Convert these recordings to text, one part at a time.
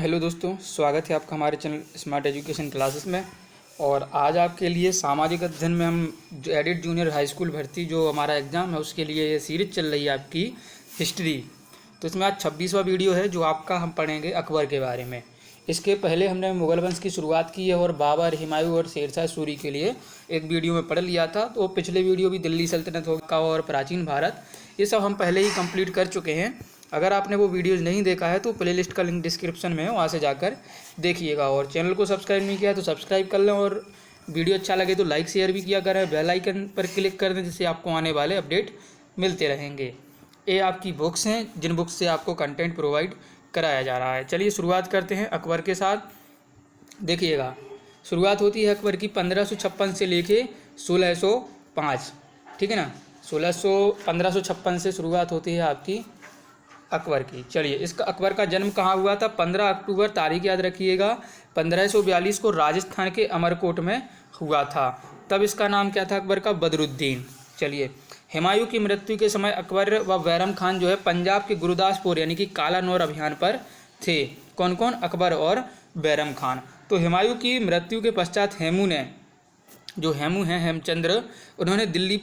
Hello दोस्तों, स्वागत है आपका हमारे चैनल स्मार्ट एजुकेशन क्लासेस में। और आज आपके लिए सामाजिक अध्ययन में हम जो एडिट जूनियर हाई स्कूल भर्ती जो हमारा एग्ज़ाम है उसके लिए ये सीरीज चल रही है आपकी हिस्ट्री। तो इसमें आज 26वां वीडियो है जो आपका हम पढ़ेंगे अकबर के बारे में। इसके पहले हमने मुगल वंश की शुरुआत की है और बाबर, हुमायूं और शेरशाह सूरी के लिए एक वीडियो में पढ़ लिया था। तो पिछले वीडियो भी दिल्ली सल्तनत का और प्राचीन भारत, ये सब हम पहले ही कंप्लीट कर चुके हैं। अगर आपने वो वीडियोज़ नहीं देखा है तो प्लेलिस्ट का लिंक डिस्क्रिप्शन में है, वहाँ से जाकर देखिएगा। और चैनल को सब्सक्राइब नहीं किया है तो सब्सक्राइब कर लें, और वीडियो अच्छा लगे तो लाइक शेयर भी किया करें, बेल आइकन पर क्लिक कर दें जिससे आपको आने वाले अपडेट मिलते रहेंगे। ये आपकी बुक्स हैं जिन बुक्स से आपको कंटेंट प्रोवाइड कराया जा रहा है। चलिए शुरुआत करते हैं अकबर के साथ। देखिएगा, शुरुआत होती है अकबर की 1556 से लेके 1605, ठीक है ना। 1556 से शुरुआत होती है आपकी अकबर की। चलिए, इसका अकबर का जन्म कहाँ हुआ था? 15 अक्टूबर, तारीख याद रखिएगा, 1542 को राजस्थान के अमरकोट में हुआ था। तब इसका नाम क्या था अकबर का? बदरुद्दीन। चलिए, हुमायूं की मृत्यु के समय अकबर व बैरम खान जो है पंजाब के गुरदासपुर यानी कि कालानौर अभियान पर थे। कौन कौन? अकबर और बैरम खान। तो हुमायूं की मृत्यु के पश्चात हेमू हैं हेमचंद्र, उन्होंने दिल्ली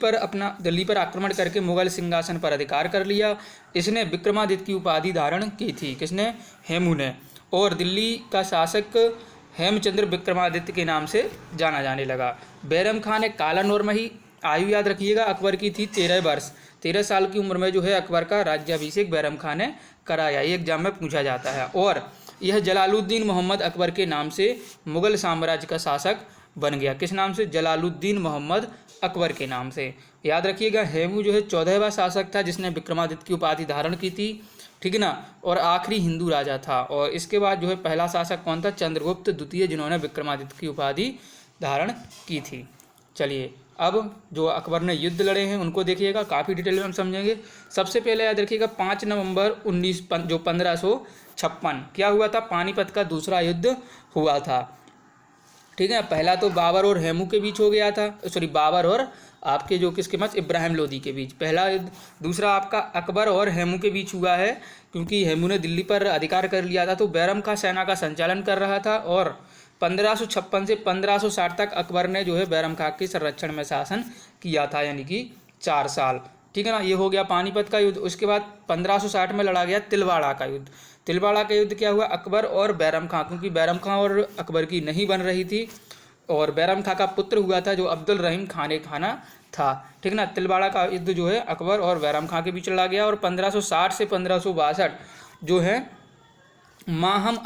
पर आक्रमण करके मुगल सिंहासन पर अधिकार कर लिया। इसने विक्रमादित्य की उपाधि धारण की थी। किसने? हेमू ने। और दिल्ली का शासक हेमचंद्र विक्रमादित्य के नाम से जाना जाने लगा। बैरम खान एक कालानौर में ही, आयु याद रखिएगा अकबर की थी 13 वर्ष। 13 साल की उम्र में जो है अकबर का राज्याभिषेक बैरम खान ने कराया। ये एग्जाम में पूछा जाता है। और यह जलालुद्दीन मोहम्मद अकबर के नाम से मुगल साम्राज्य का शासक बन गया। किस नाम से? जलालुद्दीन मोहम्मद अकबर के नाम से। याद रखिएगा, हेमू जो है 14वां शासक था जिसने विक्रमादित्य की उपाधि धारण की थी, ठीक है ना, और आखिरी हिंदू राजा था। और इसके बाद जो है पहला शासक कौन था? चंद्रगुप्त द्वितीय, जिन्होंने विक्रमादित्य की उपाधि धारण की थी। चलिए, अब जो अकबर ने युद्ध लड़े हैं उनको देखिएगा, काफ़ी डिटेल में हम समझेंगे। सबसे पहले याद रखिएगा 5 नवंबर 1556 क्या हुआ था? पानीपत का दूसरा युद्ध हुआ था, ठीक है। पहला तो बाबर और हेमू के बीच हो गया था, बाबर और आपके जो किसके मत इब्राहिम लोदी के बीच पहला युद्ध। दूसरा आपका अकबर और हेमू के बीच हुआ है, क्योंकि हेमू ने दिल्ली पर अधिकार कर लिया था तो बैरम खान सेना का संचालन कर रहा था। और 1556 से 1560 तक अकबर ने जो है बैरम खान के संरक्षण में शासन किया था, यानी कि 4 साल, ठीक है ना। ये हो गया पानीपत का युद्ध। उसके बाद 1560 में लड़ा गया तिलवाड़ा का युद्ध। तिलवाड़ा का युद्ध क्या हुआ? अकबर और बैरम खां, क्योंकि बैरम खां और अकबर की नहीं बन रही थी, और बैरम खां का पुत्र हुआ था जो अब्दुल रहीम खाने खाना था, ठीक ना। तिलवाड़ा का युद्ध जो है अकबर और बैरम खां के बीच लड़ा गया। और 1560 से 1562 जो है माहम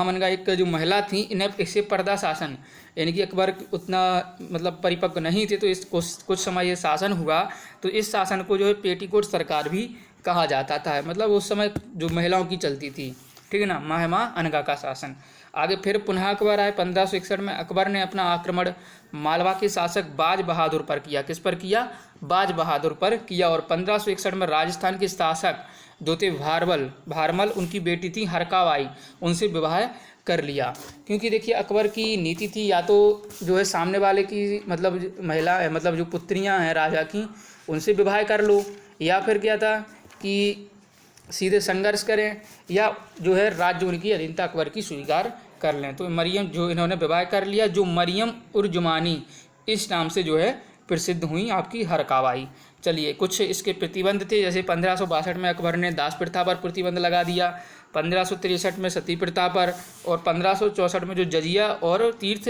अनगा एक जो महिला थी, इन्हें इसे पर्दा शासन, यानी कि अकबर उतना मतलब परिपक्व नहीं थे तो इस कुछ समय ये शासन हुआ। तो इस शासन को जो है पेटीकोट सरकार भी कहा जाता था, मतलब उस समय जो महिलाओं की चलती थी, ठीक है ना, माहमा अनगा का शासन। आगे फिर पुनः अकबर आए 1561 में। अकबर ने अपना आक्रमण मालवा के शासक बाज बहादुर पर किया। किस पर किया? बाज बहादुर पर किया। और 1561 में राजस्थान के शासक जो थे भारमल, उनकी बेटी थी हरकाबाई, उनसे विवाह कर लिया। क्योंकि देखिए अकबर की नीति थी या तो जो है सामने वाले की मतलब महिला है, मतलब जो पुत्रियां हैं राजा की, उनसे विवाह कर लो, या फिर क्या था कि सीधे संघर्ष करें, या जो है राज्य उनकी अधीनता अकबर की स्वीकार कर लें। तो मरियम जो इन्होंने विवाह कर लिया, जो मरियम उर्जुमानी इस नाम से जो है प्रसिद्ध हुई आपकी हरकाबाई। चलिए, कुछ इसके प्रतिबंध थे, जैसे 1562 में अकबर ने दास प्रथा पर प्रतिबंध लगा दिया, 1563 में सती प्रथा पर, और 1564 में जो जजिया और तीर्थ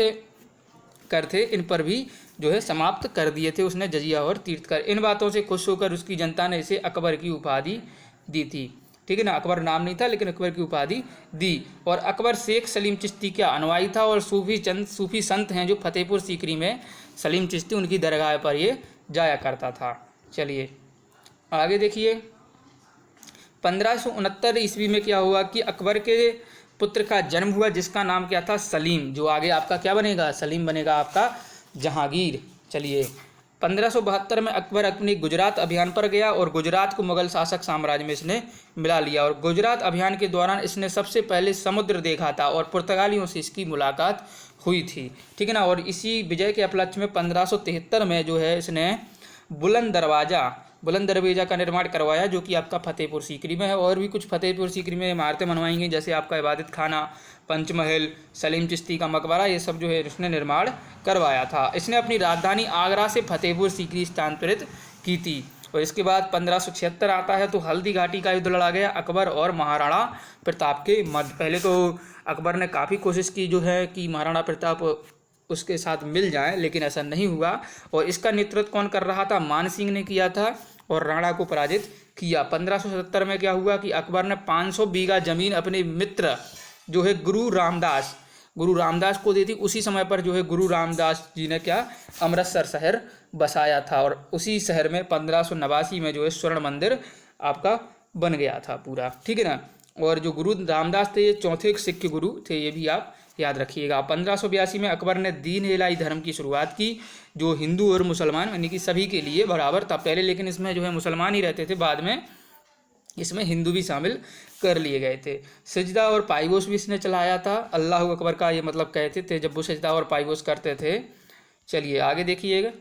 कर थे इन पर भी जो है समाप्त कर दिए थे उसने, जजिया और तीर्थ कर। इन बातों से खुश होकर उसकी जनता ने इसे अकबर की उपाधि दी थी, ठीक है ना। अकबर नाम नहीं था लेकिन अकबर की उपाधि दी। और अकबर शेख सलीम चिश्ती का अनुयायी था, और सूफी संत हैं जो फतेहपुर सीकरी में सलीम चिश्ती, उनकी दरगाह पर ये जाया करता था। चलिए आगे देखिए, 1569 ईस्वी में क्या हुआ कि अकबर के पुत्र का जन्म हुआ जिसका नाम क्या था? सलीम, जो आगे आपका क्या बनेगा? सलीम बनेगा आपका जहांगीर। चलिए, 1572 में अकबर अपनी गुजरात अभियान पर गया और गुजरात को मुगल शासक साम्राज्य में इसने मिला लिया। और गुजरात अभियान के दौरान इसने सबसे पहले समुद्र देखा था और पुर्तगालियों से इसकी मुलाकात हुई थी, ठीक है ना। और इसी विजय के उपलक्ष्य में 1573 में जो है इसने बुलंद दरवाज़ा बुलंद दरवाजा का निर्माण करवाया, जो कि आपका फतेहपुर सीकरी में है। और भी कुछ फतेहपुर सीकरी में इमारतें बनवाई गई, जैसे आपका इबादत खाना, पंचमहल, सलीम चिश्ती का मकबरा, ये सब जो है इसने निर्माण करवाया था। इसने अपनी राजधानी आगरा से फतेहपुर सीकरी स्थानांतरित की थी। और इसके बाद 1576 आता है तो हल्दी घाटी का युद्ध लड़ा गया अकबर और महाराणा प्रताप के मध्य। पहले तो अकबर ने काफ़ी कोशिश की जो है कि महाराणा प्रताप उसके साथ मिल जाए, लेकिन ऐसा नहीं हुआ। और इसका नेतृत्व कौन कर रहा था? मान सिंह ने किया था और राणा को पराजित किया। 1577 में क्या हुआ कि अकबर ने 500 बीघा जमीन अपने मित्र जो है गुरु रामदास को दी थी। उसी समय पर जो है गुरु रामदास जी ने क्या अमृतसर शहर बसाया था, और उसी शहर में 1589 में जो है स्वर्ण मंदिर आपका बन गया था पूरा, ठीक है ना। और जो गुरु रामदास थे ये चौथे सिख गुरु थे, ये भी आप याद रखिएगा। 1582 में अकबर ने दीन इलाही धर्म की शुरुआत की, जो हिंदू और मुसलमान यानी कि सभी के लिए बराबर था पहले, लेकिन इसमें जो है मुसलमान ही रहते थे, बाद में इसमें हिंदू भी शामिल कर लिए गए थे। सजदा और पाइबोस भी इसने चलाया था। अल्लाह अकबर का ये मतलब कहते थे जब वो सजदा और पाइबोस करते थे। चलिए आगे देखिएगा,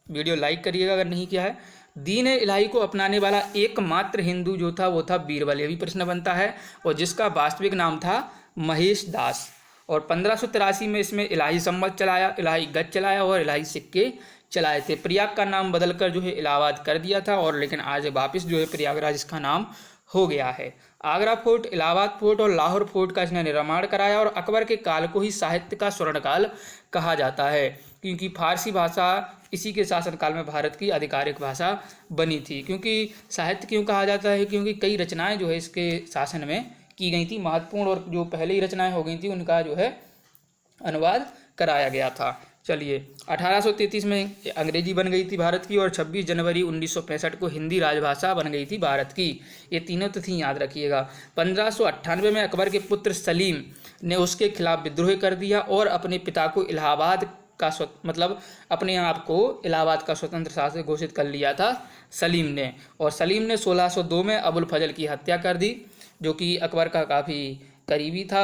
वीडियो लाइक करिएगा अगर नहीं किया है। दीन इलाही को अपनाने वाला एकमात्र हिंदू जो था वो था बीरबल, ये भी प्रश्न बनता है, और जिसका वास्तविक नाम था महेश दास। और 1583 में इसमें इलाही संवत चलाया, इलाही गज चलाया और इलाही सिक्के चलाए थे। प्रयाग का नाम बदलकर जो है इलाहाबाद कर दिया था, और लेकिन आज वापस जो है प्रयागराज इसका नाम हो गया है। आगरा फोर्ट, इलाहाबाद फोर्ट और लाहौर फोर्ट का इसने निर्माण कराया। और अकबर के काल को ही साहित्य का स्वर्णकाल कहा जाता है, क्योंकि फारसी भाषा इसी के शासनकाल में भारत की आधिकारिक भाषा बनी थी। क्योंकि साहित्य क्यों कहा जाता है? क्योंकि कई रचनाएं जो है इसके शासन में की गई थी महत्वपूर्ण, और जो पहले ही रचनाएं हो गई थी उनका जो है अनुवाद कराया गया था। चलिए 1833 में अंग्रेजी बन गई थी भारत की, और 26 जनवरी 1965 को हिंदी राजभाषा बन गई थी भारत की। ये तीनों तिथि याद रखिएगा। 1598 में अकबर के पुत्र सलीम ने उसके खिलाफ विद्रोह कर दिया और अपने पिता को इलाहाबाद का मतलब अपने आप को इलाहाबाद का स्वतंत्र शासक घोषित कर लिया था सलीम ने। और सलीम ने 1602 में अबुल फजल की हत्या कर दी, जो कि अकबर का काफ़ी करीबी था,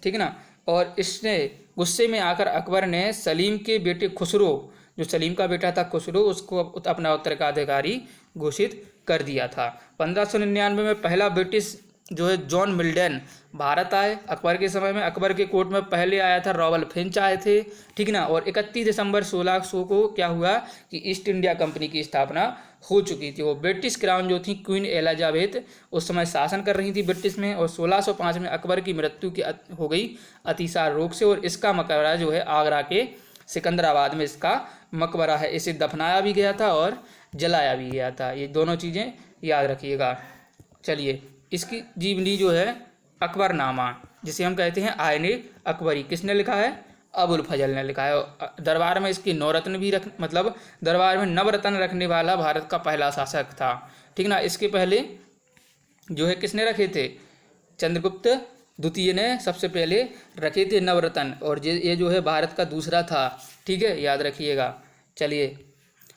ठीक है ना। और इसने गुस्से में आकर अकबर ने सलीम के बेटे खुसरो, जो सलीम का बेटा था खुसरो, उसको अपना उत्तराधिकारी घोषित कर दिया था। 1599 में पहला ब्रिटिश जो है जॉन मिल्डन भारत आए अकबर के समय में। अकबर के कोर्ट में पहले आया था रॉबल फिंच आए थे, ठीक ना। और 31 दिसंबर 1600 को क्या हुआ कि ईस्ट इंडिया कंपनी की स्थापना हो चुकी थी। वो ब्रिटिश क्राउन जो थी क्वीन एलिजाबेथ उस समय शासन कर रही थी ब्रिटिश में। और 1605 में अकबर की मृत्यु हो गई अतिसार रोग से, और इसका मकबरा जो है आगरा के सिकंदराबाद में इसका मकबरा है। इसे दफनाया भी गया था और जलाया भी गया था, ये दोनों चीज़ें याद रखिएगा। चलिए इसकी जीवनी जो है अकबरनामा, जिसे हम कहते हैं आयने अकबरी, किसने लिखा है? अबुल फजल ने लिखा है। दरबार में इसकी नवरत्न भी मतलब दरबार में नवरत्न रखने वाला भारत का पहला शासक था, ठीक ना। इसके पहले जो है किसने रखे थे? चंद्रगुप्त द्वितीय ने सबसे पहले रखे थे नवरत्न, और ये जो है भारत का दूसरा था, ठीक है, याद रखिएगा। चलिए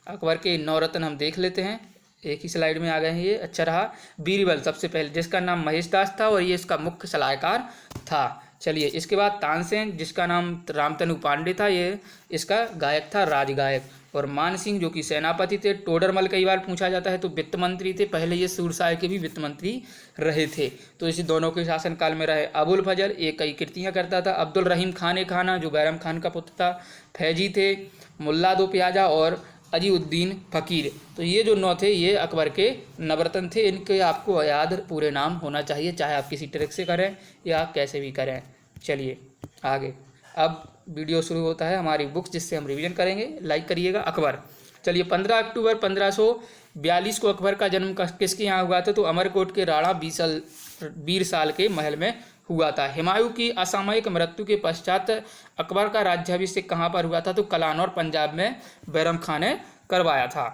अकबर के नवरत्न हम देख लेते हैं, एक ही स्लाइड में आ गए हैं ये, अच्छा रहा। बीरबल सबसे पहले, जिसका नाम महेश दास था और ये इसका मुख्य सलाहकार था। चलिए इसके बाद तानसेन, जिसका नाम रामतनु पांडे था, ये इसका गायक था, राजगायक। और मान सिंह जो कि सेनापति थे। टोडरमल कई बार पूछा जाता है तो वित्त मंत्री थे, पहले ये सूरसाय के भी वित्त मंत्री रहे थे, तो इसी दोनों के शासनकाल में रहे। अबुल फजल एक कई कृतियाँ करता था। अब्दुल रहीम खान खाना जो बैरम खान का पुत्र था। फैजी थे, मुल्ला दो प्याजा और अजीउद्दीन फ़कीर। तो ये जो 9 थे ये अकबर के नवरत्न थे। इनके आपको याद पूरे नाम होना चाहिए, चाहे आप किसी ट्रिक से करें या कैसे भी करें। चलिए आगे, अब वीडियो शुरू होता है हमारी बुक्स, जिससे हम रिवीजन करेंगे। लाइक करिएगा। अकबर, चलिए 15 अक्टूबर 1542 को अकबर का जन्म किसके यहाँ हुआ था? तो अमरकोट के राणा बीरसाल के महल में हुआ था। हुमायूं की असामयिक मृत्यु के पश्चात अकबर का राज्याभिषेक कहाँ पर हुआ था? तो कलानौर पंजाब में बैरम खां ने करवाया था।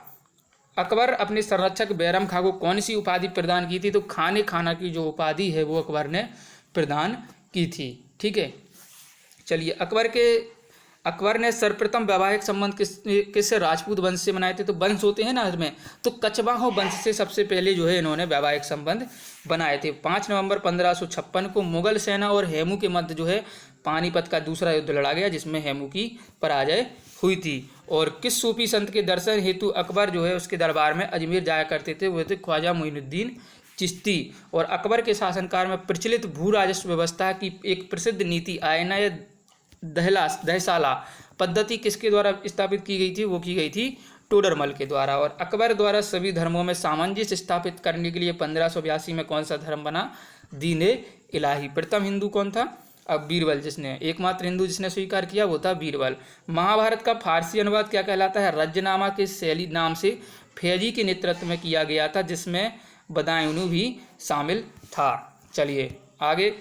अकबर अपने संरक्षक बैरम खां को कौन सी उपाधि प्रदान की थी? तो खाने खाना की जो उपाधि है वो अकबर ने प्रदान की थी, ठीक है। चलिए अकबर के अकबर ने सर्वप्रथम वैवाहिक संबंध किस राजपूत वंश से बनाए थे? तो वंश होते हैं ना इसमें, तो कछवाहों वंश से सबसे पहले जो है इन्होंने वैवाहिक संबंध बनाए थे। 5 नवंबर 1556 को मुगल सेना और हेमू के मध्य जो है पानीपत का दूसरा युद्ध लड़ा गया, जिसमें हेमू की पराजय हुई थी। और किस सूफी संत के दर्शन हेतु अकबर जो है उसके दरबार में अजमेर जाया करते थे? वो थे ख्वाजा मोइनुद्दीन चिश्ती। और अकबर के शासनकाल में प्रचलित भू राजस्व व्यवस्था की एक प्रसिद्ध नीति आयना या दहसाला पद्धति किसके द्वारा स्थापित की गई थी? वो की गई थी टोडरमल के द्वारा। और अकबर द्वारा सभी धर्मों में सामंजस्य स्थापित करने के लिए 1582 में कौन सा धर्म बना? दीन इलाही। प्रथम हिंदू कौन था? अब बीरबल, जिसने एकमात्र हिंदू जिसने स्वीकार किया वो था बीरबल। महाभारत का फारसी अनुवाद क्या कहलाता है? रज्जनामा के शैली नाम से फैजी के नेतृत्व में किया गया था, जिसमें बदायूं भी शामिल था। चलिए आगे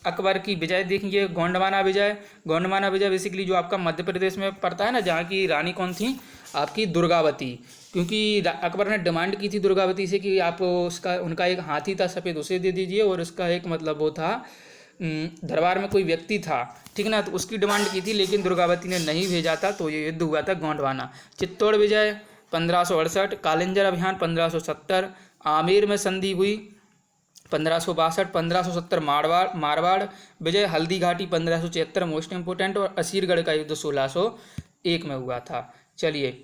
अकबर की विजय देखिए। गोंडवाना विजय। गोंडवाना विजय बेसिकली जो आपका मध्य प्रदेश में पड़ता है ना, जहाँ की रानी कौन थी? आपकी दुर्गावती। क्योंकि अकबर ने डिमांड की थी दुर्गावती से कि आप उसका उनका एक हाथी था सफ़ेद, उसे दे दीजिए, और उसका एक मतलब वो था दरबार में कोई व्यक्ति था, ठीक ना, तो उसकी डिमांड की थी, लेकिन दुर्गावती ने नहीं भेजा था, तो ये युद्ध हुआ था गोंडवाना। चित्तौड़ विजय 1568। कालिंजर अभियान 1570। आमेर में संधि हुई 1562। 1570 मारवाड़ विजय। Haldi Ghati 1576 most important. और असीरगढ़ का युद्ध 1601 में हुआ था। चलिए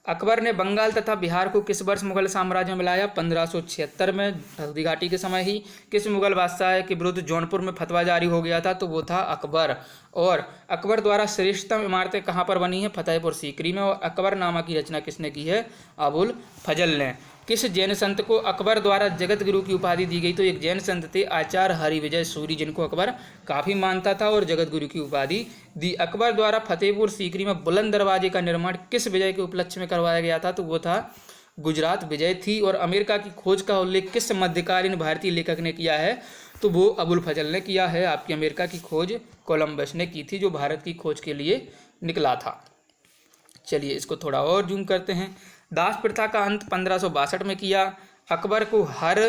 अकबर ने बंगाल तथा बिहार को किस वर्ष मुगल साम्राज्य में मिलाया? 1576 में, हल्दी घाटी के समय ही। किस मुगल बादशाह के विरुद्ध जौनपुर में फतवा जारी हो गया था? तो वो था अकबर। और अकबर द्वारा श्रेष्ठतम इमारतें कहाँ पर बनी हैं? फतेहपुर सीकरी में। और अकबरनामा की रचना किसने की है? अबुल फजल ने। किस जैन संत को अकबर द्वारा जगत गुरु की उपाधि दी गई? तो एक जैन संत थे आचार्य हरिविजय सूरी, जिनको अकबर काफ़ी मानता था और जगत गुरु की उपाधि दी। अकबर द्वारा फतेहपुर सीकरी में बुलंद दरवाजे का निर्माण किस विजय के उपलक्ष्य में करवाया गया था? तो वो था गुजरात विजय थी। और अमेरिका की खोज का उल्लेख किस मध्यकालीन भारतीय लेखक ने किया है? तो वो अबुल फजल ने किया है। आपकी अमेरिका की खोज कोलंबस ने की थी, जो भारत की खोज के लिए निकला था। चलिए इसको थोड़ा और जूम करते हैं। दास प्रथा का अंत 1562 में किया। अकबर को हर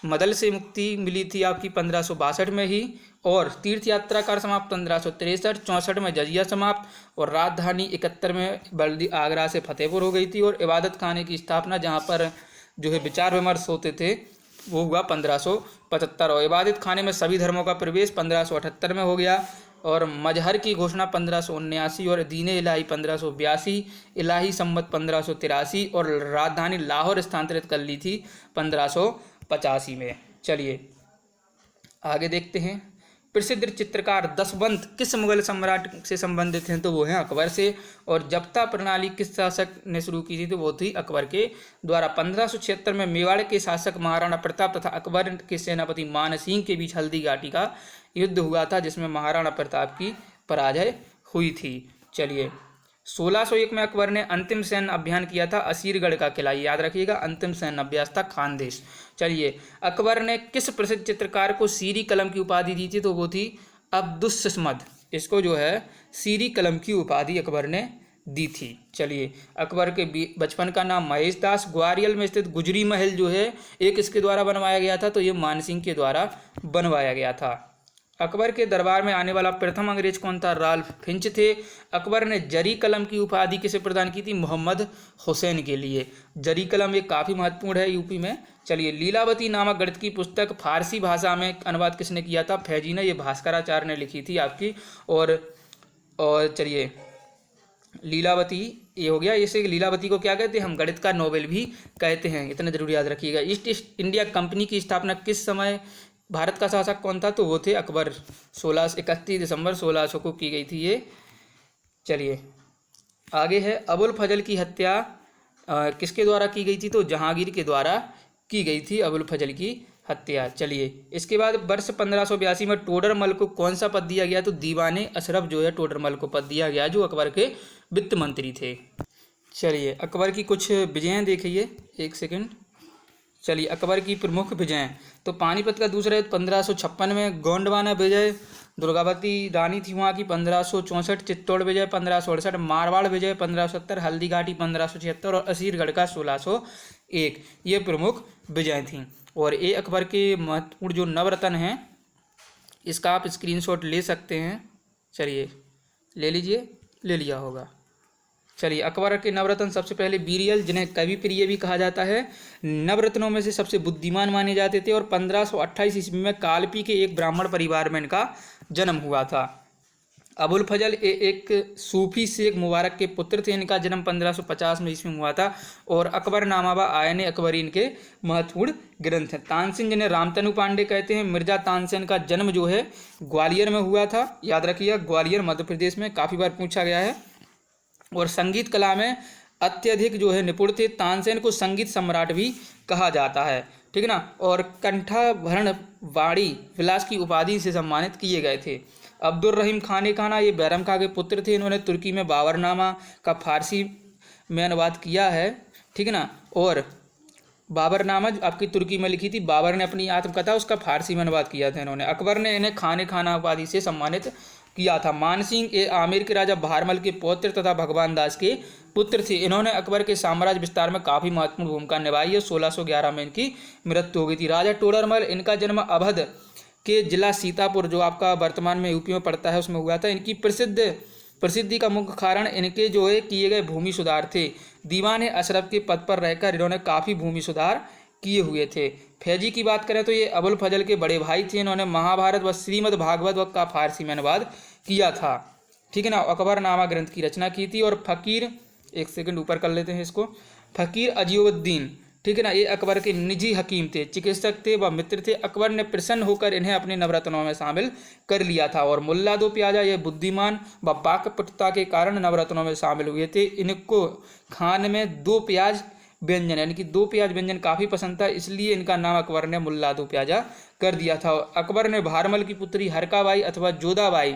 मदल से मुक्ति मिली थी आपकी 1562 में ही। और तीर्थ यात्रा का समाप्त 1563। 64 में जजिया समाप्त। और राजधानी 71 में बल्दी आगरा से फतेहपुर हो गई थी। और इबादत खाने की स्थापना, जहाँ पर जो है विचार विमर्श होते थे, वो हुआ 1575। और इबादत खाने में सभी धर्मों का प्रवेश 1578 में हो गया। और मजहर की घोषणा 1579। और दीन इलाही 1582। इलाही संवत 1583। और राजधानी लाहौर स्थानांतरित कर ली थी 1585 में। चलिए आगे देखते हैं। प्रसिद्ध चित्रकार दशवंत किस मुगल सम्राट से संबंधित हैं? तो वो हैं अकबर से। और जब्ता प्रणाली किस शासक ने शुरू की थी? तो वो थी अकबर के द्वारा। 1576 में मेवाड़ के शासक महाराणा प्रताप तथा अकबर के सेनापति मान सिंह के बीच हल्दी घाटी का युद्ध हुआ था, जिसमें महाराणा प्रताप की पराजय हुई थी। चलिए 1601 में अकबर ने अंतिम सैन्य अभियान किया था असीरगढ़ का किला, याद रखिएगा, अंतिम सैन्य अभ्यास था खानदेश। चलिए अकबर ने किस प्रसिद्ध चित्रकार को सीरी कलम की उपाधि दी थी? तो वो थी अब्दुस्समद। इसको जो है सीरी कलम की उपाधि अकबर ने दी थी। चलिए अकबर के बचपन का नाम महेश दास। ग्वालियर में स्थित गुजरी महल जो है एक इसके द्वारा बनवाया गया था, तो ये मानसिंह के द्वारा बनवाया गया था। अकबर के दरबार में आने वाला प्रथम अंग्रेज कौन था? राल्फ फिंच थे। अकबर ने जरी कलम की उपाधि किसे प्रदान की थी? मोहम्मद हुसैन के लिए। जरी कलम एक काफ़ी महत्वपूर्ण है यूपी में। चलिए लीलावती नामक गणित की पुस्तक फारसी भाषा में अनुवाद किसने किया था? फैजी ने। ये भास्कराचार्य ने लिखी थी आपकी। और चलिए लीलावती ये हो गया। इसे लीलावती को क्या कहते हैं? हम गणित का नोबेल भी कहते हैं, इतना जरूर याद रखिएगा। ईस्ट इंडिया कंपनी की स्थापना किस समय भारत का शासक कौन था? तो वो थे अकबर। 31 दिसंबर 1600 को की गई थी ये। चलिए आगे है अबुल फजल की हत्या किसके द्वारा की गई थी? तो जहांगीर के द्वारा की गई थी अबुल फजल की हत्या। चलिए इसके बाद वर्ष 1582 में टोडरमल को कौन सा पद दिया गया? तो दीवाने अशरफ जो है टोडरमल को पद दिया गया, जो अकबर के वित्त मंत्री थे। चलिए अकबर की कुछ विजयें देखिए, एक सेकंड। चलिए अकबर की प्रमुख विजयें, तो पानीपत का दूसरा युद्ध 1556 में, गोंडवाना विजय, दुर्गावती रानी थी वहाँ की 1564, चित्तौड़ विजय 1568, मारवाड़ विजय 1570, हल्दी घाटी 1576 और असीरगढ़ का 1601। ये प्रमुख विजय थीं। और ये अकबर के महत्वपूर्ण जो नवरत्न हैं, इसका आप स्क्रीनशॉट ले सकते हैं। चलिए ले लीजिए, ले लिया होगा। चलिए, अकबर के नवरत्न सबसे पहले बीरियल, जिन्हें कवि प्रिय भी कहा जाता है, नवरत्नों में से सबसे बुद्धिमान माने जाते थे और 1528 ईस्वी में कालपी के एक ब्राह्मण परिवार में इनका जन्म हुआ था। अबुल फजल एक सूफी शेख मुबारक के पुत्र थे। इनका जन्म 1550 में ईस्वी में हुआ था और अकबरनामा व आयन अकबरी इनके महत्वपूर्ण ग्रंथ हैं। तानसेन, जिन्हें रामतनु पांडे कहते हैं, मिर्जा तानसेन का जन्म जो है ग्वालियर में हुआ था। याद रखिए, ग्वालियर मध्य प्रदेश में, काफ़ी बार पूछा गया है। और संगीत कला में अत्यधिक जो है निपुण थे। तानसेन को संगीत सम्राट भी कहा जाता है, ठीक है ना। और कंठाभरण वाणी विलास की उपाधि से सम्मानित किए गए थे। अब्दुल रहीम खान खाना, ये बैरम खां के पुत्र थे। इन्होंने तुर्की में बाबरनामा का फारसी में अनुवाद किया है, ठीक है ना। और बाबरनामा आपकी तुर्की में लिखी थी, बाबर ने अपनी आत्मकथा उसका फारसी में अनुवाद किया था इन्होंने। अकबर ने इन्हें खाना उपाधि से सम्मानित किया था। मानसिंह ए आमिर के राजा भारमल के पौत्र तथा भगवान दास के पुत्र थे। इन्होंने अकबर के साम्राज्य विस्तार में काफ़ी महत्वपूर्ण भूमिका निभाई है। 1611 में इनकी मृत्यु हो गई थी। राजा टोडरमल, इनका जन्म अवध के जिला सीतापुर, जो आपका वर्तमान में यूपी में पड़ता है, उसमें हुआ था। इनकी प्रसिद्धि का मुख्य कारण इनके जो है किए गए भूमि सुधार थे। दीवान अशरफ के पद पर रहकर इन्होंने काफ़ी भूमि सुधार किए हुए थे। फैजी की बात करें तो ये अबुल फजल के बड़े भाई थे। इन्होंने महाभारत व श्रीमद् भागवत का फारसी में अनुवाद किया था, ठीक है ना। अकबरनामा ग्रंथ की रचना की थी। और फ़कीर, एक सेकंड ऊपर कर लेते हैं इसको, फ़कीर अजीउद्दीन, ठीक है ना, ये अकबर के निजी हकीम थे, चिकित्सक थे व मित्र थे। अकबर ने प्रसन्न होकर इन्हें अपने नवरत्नों में शामिल कर लिया था। और मुल्ला दो प्याजा, ये बुद्धिमान व वाक्पटुता के कारण नवरत्नों में शामिल हुए थे। इनको खान में दो प्याज व्यंजन, यानी कि दो प्याज व्यंजन काफ़ी पसंद था, इसलिए इनका नाम अकबर ने मुल्ला दो प्याजा कर दिया था। अकबर ने भारमल की पुत्री हरकाबाई अथवा जोधाबाई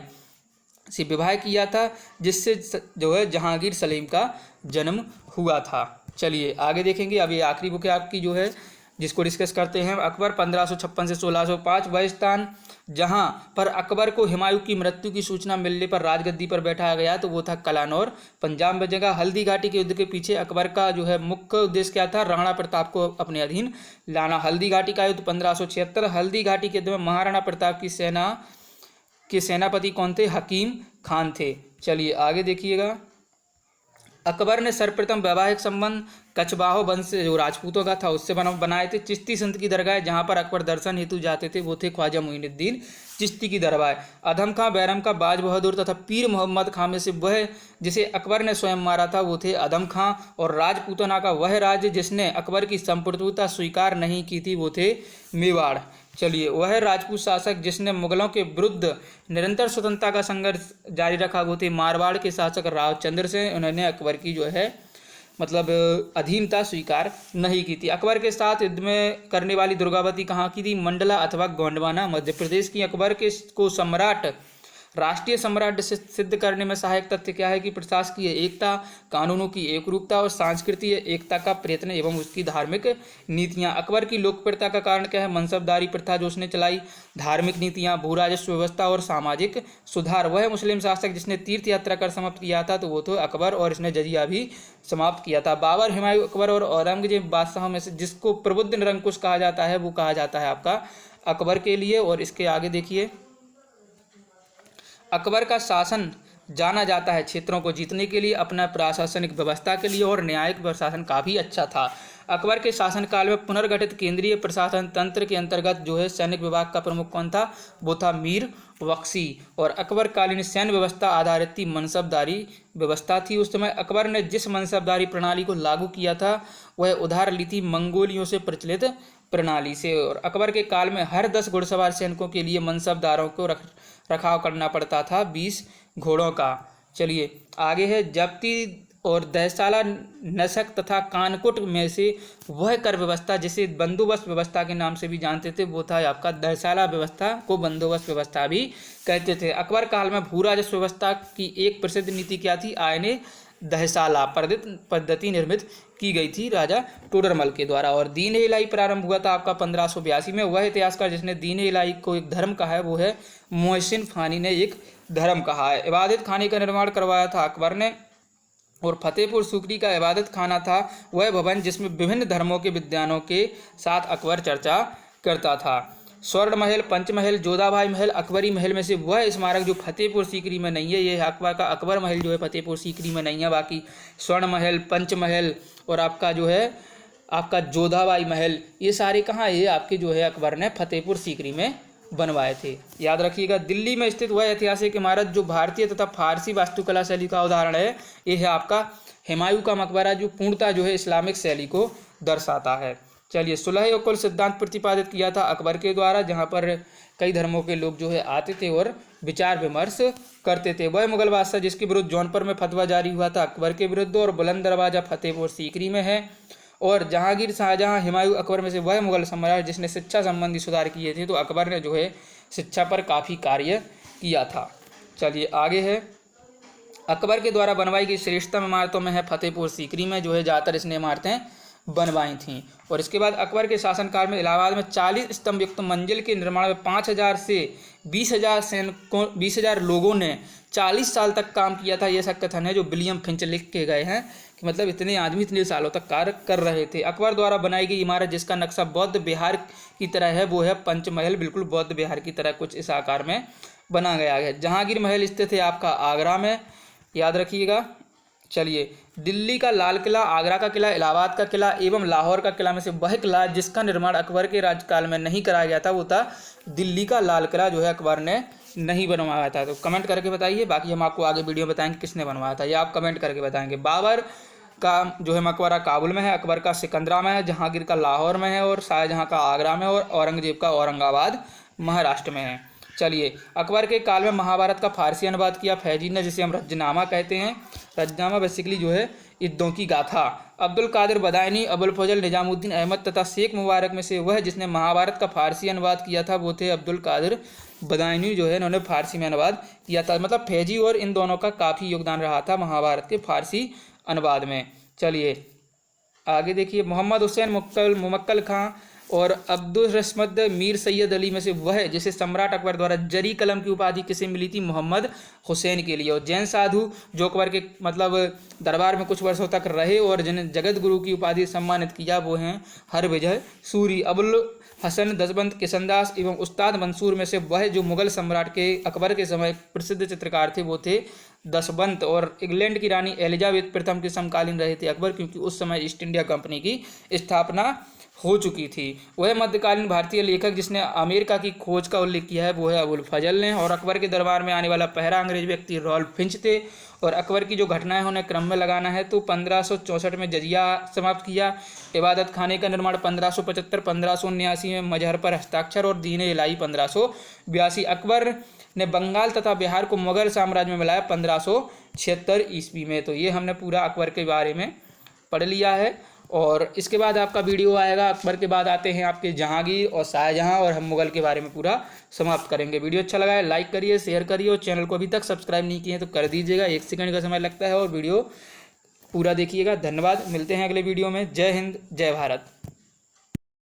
से विवाह किया था, जिससे जो है जहांगीर सलीम का जन्म हुआ था। चलिए आगे देखेंगे। अब ये आखिरी बुक है आपकी जो है, जिसको डिस्कस करते हैं। अकबर 1556 से 1605। वह स्थान जहां पर अकबर को हुमायूं की मृत्यु की सूचना मिलने पर राजगद्दी पर बैठाया गया, तो वो था कलानौर, पंजाब में जगह। हल्दी घाटी के युद्ध के पीछे अकबर का जो है मुख्य उद्देश्य क्या था? राणा प्रताप को अपने अधीन लाना। हल्दी घाटी का युद्ध 1576। हल्दी घाटी के युद्ध में महाराणा प्रताप की सेना के सेनापति कौन थे? हकीम खान थे। चलिए आगे देखिएगा। अकबर ने सर्वप्रथम वैवाहिक संबंध कछवाहो वंश से जो राजपूतों का था उससे बनाए थे। चिश्ती संत की दरगाह जहाँ पर अकबर दर्शन हेतु जाते थे वो थे ख्वाजा मोइनुद्दीन चिश्ती की दरगाह। अधम खां, बैरम खां, बाज बहादुर तथा पीर मोहम्मद खां में से वह जिसे अकबर ने स्वयं मारा था वो थे अधम खां। और राजपूतना का वह राज्य जिसने अकबर की संप्रभुता स्वीकार नहीं की थी वो थे मेवाड़। चलिए, वह राजपूत शासक जिसने मुगलों के विरुद्ध निरंतर स्वतंत्रता का संघर्ष जारी रखा वो थे मारवाड़ के शासक रावचंद्र से। उन्होंने अकबर की जो है मतलब अधीनता स्वीकार नहीं की थी। अकबर के साथ युद्ध में करने वाली दुर्गावती कहाँ की थी? मंडला अथवा गोंडवाना मध्य प्रदेश की। अकबर के को सम्राट राष्ट्रीय सम्राट से सिद्ध करने में सहायक तथ्य क्या है कि प्रशासकीय एकता, कानूनों की एकरूपता और सांस्कृतिक एकता का प्रयत्न एवं उसकी धार्मिक नीतियां। अकबर की लोकप्रियता का कारण क्या है? मनसबदारी प्रथा जो उसने चलाई, धार्मिक नीतियां, भू राजस्व व्यवस्था और सामाजिक सुधार। वह मुस्लिम शासक जिसने तीर्थ यात्रा कर समाप्त किया था तो वो तो अकबर, और इसने जजिया भी समाप्त किया था। बाबर, हुमायूं, अकबर और औरंगजेब बादशाहों में से जिसको प्रबुद्ध निरंकुश कहा जाता है वो कहा जाता है आपका अकबर के लिए। और इसके आगे देखिए, अकबर का शासन जाना जाता है क्षेत्रों को जीतने के लिए, अपना प्रशासनिक व्यवस्था के लिए, और न्यायिक प्रशासन काफ़ी अच्छा था। अकबर के शासनकाल में पुनर्गठित केंद्रीय प्रशासन तंत्र के अंतर्गत जो है सैनिक विभाग का प्रमुख कौन था? वो था मीर बख्शी। और अकबर कालीन सैन्य व्यवस्था आधारित थी, मनसबदारी व्यवस्था थी। उस समय अकबर ने जिस मनसबदारी प्रणाली को लागू किया था वह उधार ली थी मंगोलियों से प्रचलित प्रणाली से। और अकबर के काल में हर 10 घुड़सवार सैनिकों के लिए मनसबदारों को रखाव करना पड़ता था 20 घोड़ों का। चलिए आगे है, जब्ती और दहसाला, नसक तथा कानकुट में से वह कर व्यवस्था जिसे बंदोबस्त व्यवस्था के नाम से भी जानते थे वो था आपका दहसाला व्यवस्था को बंदोबस्त व्यवस्था भी कहते थे। अकबर काल में भू राजस्व व्यवस्था की एक प्रसिद्ध नीति क्या थी? आयने दहसाला पद्धति निर्मित की गई थी राजा टोडरमल के द्वारा। और दीन इलाही प्रारंभ हुआ था आपका 1582 में। वह इतिहासकार जिसने दीन इलाही को एक धर्म कहा है वो है मोहसिन फानी ने एक धर्म कहा है। इबादत खाने का निर्माण करवाया था अकबर ने। और फतेहपुर सूकरी का इबादत खाना था वह भवन जिसमें विभिन्न धर्मों के विद्वानों के साथ अकबर चर्चा करता था। स्वर्ण महल, पंचमहल, जोधाबाई महल, अकबरी महल में से वह स्मारक जो फतेहपुर सीकरी में नहीं है, ये है अकबर का अकबर महल जो है फतेहपुर सीकरी में नहीं है। बाकी स्वर्ण महल, पंचमहल और आपका जो है आपका जोधाबाई महल, ये सारे कहाँ, ये आपके जो है अकबर ने फतेहपुर सीकरी में बनवाए थे। याद रखिएगा। दिल्ली में स्थित वह ऐतिहासिक इमारत जो भारतीय तथा फारसी वास्तुकला शैली का उदाहरण है, ये है आपका हुमायूं का मकबरा, जो पूर्णतः जो है इस्लामिक शैली को दर्शाता है। चलिए, सुलह और कुल सिद्धांत प्रतिपादित किया था अकबर के द्वारा, जहाँ पर कई धर्मों के लोग जो है आते थे और विचार विमर्श करते थे। वह मुगल बादशाह जिसके विरुद्ध जौनपुर में फतवा जारी हुआ था अकबर के विरुद्ध, और बुलंद दरवाजा फतेहपुर सीकरी में है। और जहांगीर, शाहजहां, हुमायूं, अकबर में से वह मुगल सम्राट जिसने शिक्षा संबंधी सुधार किए थे। तो अकबर ने जो है शिक्षा पर काफ़ी कार्य किया था। चलिए आगे है, अकबर के द्वारा बनवाई गई श्रेष्ठतम इमारतों में है फतेहपुर सीकरी में जो है ज़्यादातर इसने इमारतें बनवाई थीं। और इसके बाद अकबर के शासनकाल में इलाहाबाद में 40 स्तंभ युक्त मंजिल के निर्माण में 5000 से 20,000 सैनिकों 20,000 लोगों ने 40 साल तक काम किया था। ये ऐसा कथन है जो विलियम फिंच लिख के गए हैं कि मतलब इतने आदमी इतने सालों तक कार्य कर रहे थे। अकबर द्वारा बनाई गई इमारत जिसका नक्शा बौद्ध विहार की तरह है वो है पंचमहल, बिल्कुल बौद्ध विहार की तरह कुछ इस आकार में बना गया है। जहांगीर महल स्थित है आपका आगरा में, याद रखिएगा। चलिए, दिल्ली का लाल किला, आगरा का किला, इलाहाबाद का किला एवं लाहौर का किला में से वह किला जिसका निर्माण अकबर के राज्यकाल में नहीं कराया गया था वो था दिल्ली का लाल किला, जो है अकबर ने नहीं बनवाया था। तो कमेंट करके बताइए, बाकी हम आपको आगे वीडियो बताएंगे किसने बनवाया था, ये आप कमेंट करके बताएंगे। बाबर का जो है मकबरा काबुल में है, अकबर का सिकंदरा में है, जहांगीर का लाहौर में है और शाहजहां का आगरा में और औरंगजेब का औरंगाबाद महाराष्ट्र में है। चलिए, अकबर के काल में महाभारत का फारसी अनुवाद किया फैजी ने, जिसे हम रजनामा कहते हैं। रजनामा बेसिकली जो है युद्धों की गाथा। अब्दुल कादिर बदायनी, अबुल फजल निजामुद्दीन अहमद तथा शेख मुबारक में से वह जिसने महाभारत का फारसी अनुवाद किया था वो थे अब्दुल कादिर बदायनी, जो है इन्होंने फारसी में अनुवाद किया था। मतलब फैजी और इन दोनों का काफ़ी योगदान रहा था महाभारत के फारसी अनुवाद में। चलिए आगे देखिए, मोहम्मद हुसैन मुमक्कल खां और अब्दुल रस्मद मीर सैयद अली में से वह जिसे सम्राट अकबर द्वारा जरी कलम की उपाधि किसे मिली थी, मोहम्मद हुसैन के लिए। और जैन साधु जो अकबर के मतलब दरबार में कुछ वर्षों तक रहे और जिन्हें जगत गुरु की उपाधि सम्मानित किया वो हैं हरविजय सूरी। अबुल हसन दसबंत किशनदास एवं उस्ताद मंसूर में से वह जो मुगल सम्राट के अकबर के समय प्रसिद्ध चित्रकार थे वो थे दसबंत। और इंग्लैंड की रानी एलिजाबेथ प्रथम के समकालीन रहे थे अकबर, क्योंकि उस समय ईस्ट इंडिया कंपनी की स्थापना हो चुकी थी। वह मध्यकालीन भारतीय लेखक जिसने अमेरिका की खोज का उल्लेख किया है वो है अबुल फजल ने। और अकबर के दरबार में आने वाला पहला अंग्रेज व्यक्ति रॉल्फ फिंच थे। और अकबर की जो घटनाएं उन्हें क्रम में लगाना है तो 1564 में जजिया समाप्त किया, इबादत खाने का निर्माण 1575, 1579 में मजहर पर हस्ताक्षर और दीन इलाही 1582। अकबर ने बंगाल तथा बिहार को मुगल साम्राज्य में मिलाया 1576 ईस्वी में। तो ये हमने पूरा अकबर के बारे में पढ़ लिया है। और इसके बाद आपका वीडियो आएगा, अकबर के बाद आते हैं आपके जहांगीर और शाहजहां, और हम मुगल के बारे में पूरा समाप्त करेंगे। वीडियो अच्छा लगा है लाइक करिए, शेयर करिए और चैनल को अभी तक सब्सक्राइब नहीं किए हैं तो कर दीजिएगा, 1 सेकंड का समय लगता है। और वीडियो पूरा देखिएगा। धन्यवाद, मिलते हैं अगले वीडियो में। जय हिंद, जय भारत।